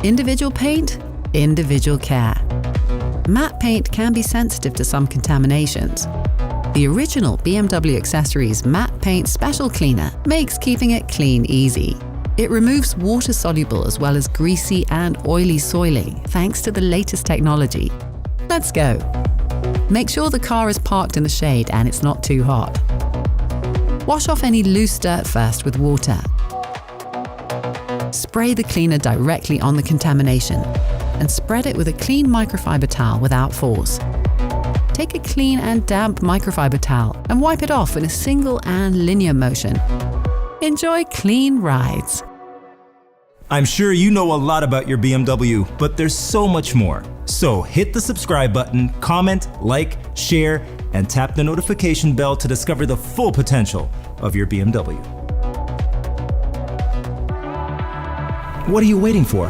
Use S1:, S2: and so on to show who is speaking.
S1: Individual paint, individual care. Matte paint can be sensitive to some contaminations. The original BMW Accessories Matte Paint Special Cleaner makes keeping it clean easy. It removes water-soluble as well as greasy and oily soiling thanks to the latest technology. Let's go. Make sure the car is parked in the shade and it's not too hot. Wash off any loose dirt first with water. Spray the cleaner directly on the contamination and spread it with a clean microfiber towel without force. Take a clean and damp microfiber towel and wipe it off in a single and linear motion. Enjoy clean rides.
S2: I'm sure you know a lot about your BMW, but there's so much more. So hit the subscribe button, comment, like, share, and tap the notification bell to discover the full potential of your BMW. What are you waiting for?